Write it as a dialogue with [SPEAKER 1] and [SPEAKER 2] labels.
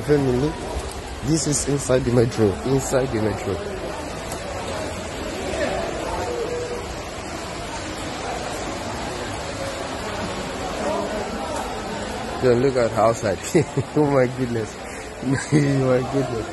[SPEAKER 1] family. This is inside the metro. Inside the metro. Then look at outside. Oh my goodness. Oh my goodness.